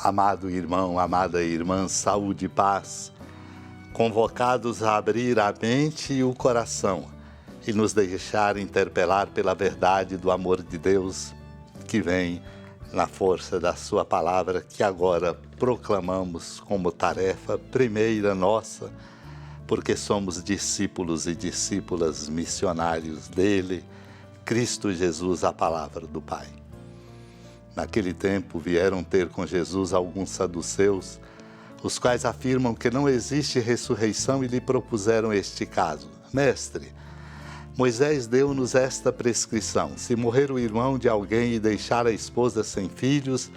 Amado irmão, amada irmã, saúde e paz, convocados a abrir a mente e o coração e nos deixar interpelar pela verdade do amor de Deus que vem na força da sua palavra, que agora proclamamos como tarefa primeira nossa, porque somos discípulos e discípulas missionários dele, Cristo Jesus, a palavra do Pai. Naquele tempo vieram ter com Jesus alguns saduceus, os quais afirmam que não existe ressurreição e lhe propuseram este caso. Mestre, Moisés deu-nos esta prescrição: se morrer o irmão de alguém e deixar a esposa sem filhos,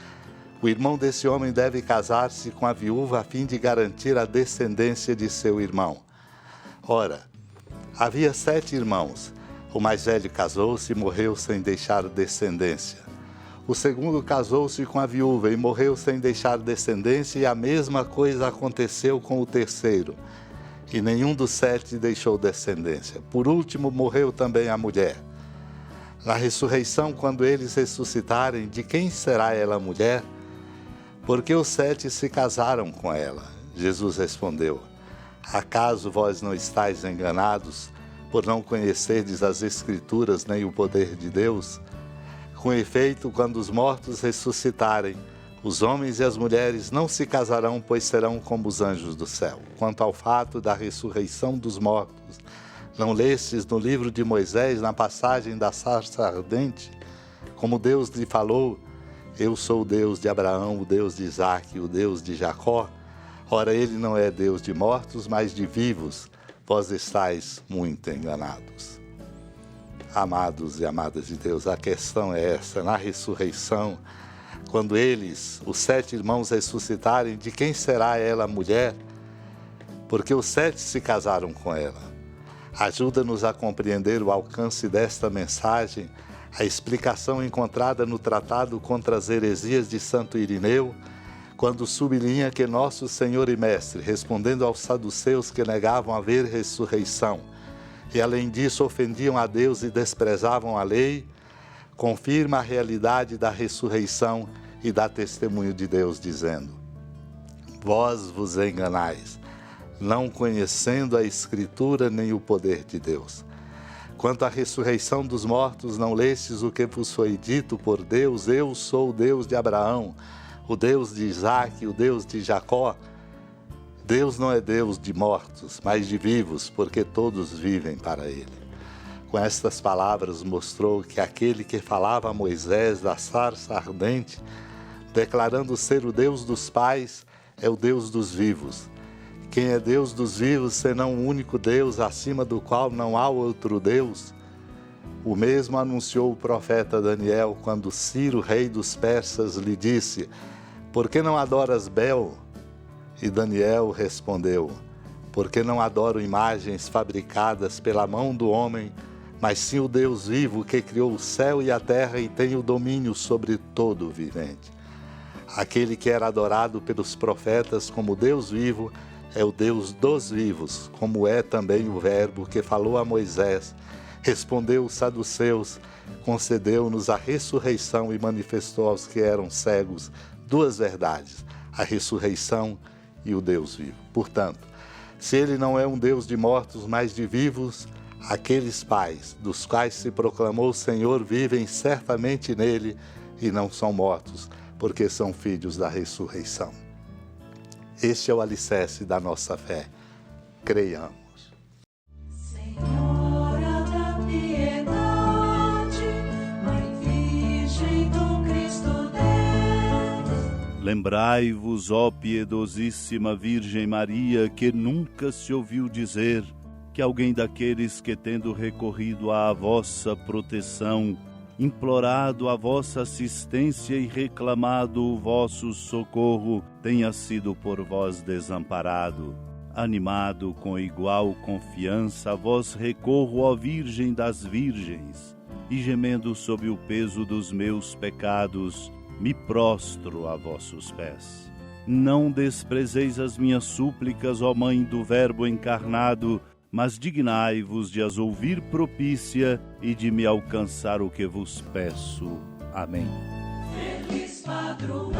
o irmão desse homem deve casar-se com a viúva a fim de garantir a descendência de seu irmão. Ora, havia 7 irmãos. O mais velho casou-se e morreu sem deixar descendência. O segundo casou-se com a viúva e morreu sem deixar descendência, e a mesma coisa aconteceu com o terceiro. E nenhum dos 7 deixou descendência. Por último, morreu também a mulher. Na ressurreição, quando eles ressuscitarem, de quem será ela mulher? Porque os 7 se casaram com ela. Jesus respondeu: acaso vós não estáis enganados, por não conhecerdes as Escrituras nem o poder de Deus? Com efeito, quando os mortos ressuscitarem, os homens e as mulheres não se casarão, pois serão como os anjos do céu. Quanto ao fato da ressurreição dos mortos, não lestes no livro de Moisés, na passagem da sarça ardente, como Deus lhe falou: eu sou o Deus de Abraão, o Deus de Isaque, o Deus de Jacó? Ora, ele não é Deus de mortos, mas de vivos. Vós estáis muito enganados. Amados e amadas de Deus, a questão é essa: na ressurreição, quando eles, os 7 irmãos, ressuscitarem, de quem será ela mulher? Porque os 7 se casaram com ela. Ajuda-nos a compreender o alcance desta mensagem, a explicação encontrada no Tratado contra as Heresias de Santo Irineu, quando sublinha que nosso Senhor e Mestre, respondendo aos saduceus que negavam haver ressurreição, e além disso ofendiam a Deus e desprezavam a lei, confirma a realidade da ressurreição e dá testemunho de Deus, dizendo: vós vos enganais, não conhecendo a Escritura nem o poder de Deus. Quanto à ressurreição dos mortos, não lestes o que vos foi dito por Deus: eu sou o Deus de Abraão, o Deus de Isaque, o Deus de Jacó? Deus não é Deus de mortos, mas de vivos, porque todos vivem para Ele. Com estas palavras mostrou que aquele que falava a Moisés da sarça ardente, declarando ser o Deus dos pais, é o Deus dos vivos. Quem é Deus dos vivos, senão o único Deus, acima do qual não há outro Deus? O mesmo anunciou o profeta Daniel, quando Ciro, rei dos persas, lhe disse: por que não adoras Bel? E Daniel respondeu: porque não adoro imagens fabricadas pela mão do homem, mas sim o Deus vivo que criou o céu e a terra e tem o domínio sobre todo o vivente. Aquele que era adorado pelos profetas como Deus vivo é o Deus dos vivos, como é também o Verbo que falou a Moisés, respondeu os saduceus, concedeu-nos a ressurreição e manifestou aos que eram cegos 2 verdades: a ressurreição e o Deus vivo. Portanto, se ele não é um Deus de mortos, mas de vivos, aqueles pais dos quais se proclamou o Senhor vivem certamente nele e não são mortos, porque são filhos da ressurreição. Este é o alicerce da nossa fé. Creiamos. Senhora da piedade, Mãe Virgem do Cristo Deus. Lembrai-vos, ó piedosíssima Virgem Maria, que nunca se ouviu dizer que alguém daqueles que, tendo recorrido à vossa proteção, implorado a vossa assistência e reclamado o vosso socorro, tenha sido por vós desamparado. Animado com igual confiança, a vós recorro, ó Virgem das Virgens, e gemendo sob o peso dos meus pecados, me prostro a vossos pés. Não desprezeis as minhas súplicas, ó Mãe do Verbo encarnado, mas dignai-vos de as ouvir propícia e de me alcançar o que vos peço. Amém. Feliz padroeira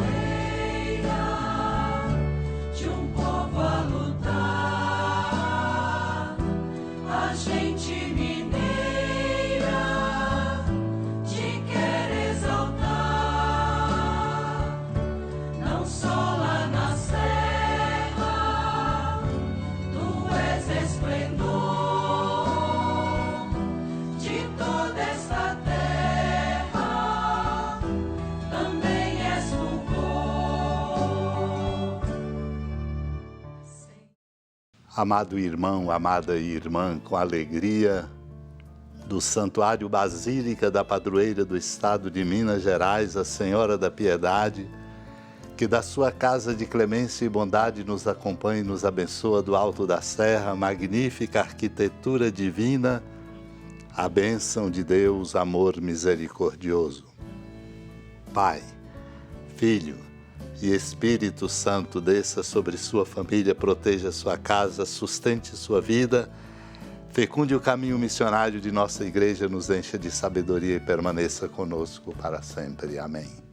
Amado irmão, amada irmã, com alegria do Santuário Basílica da Padroeira do Estado de Minas Gerais, a Senhora da Piedade, que da sua casa de clemência e bondade nos acompanhe e nos abençoa do alto da serra, magnífica arquitetura divina, a bênção de Deus, amor misericordioso. Pai, Filho e Espírito Santo, desça sobre sua família, proteja sua casa, sustente sua vida, fecunde o caminho missionário de nossa igreja, nos encha de sabedoria e permaneça conosco para sempre. Amém.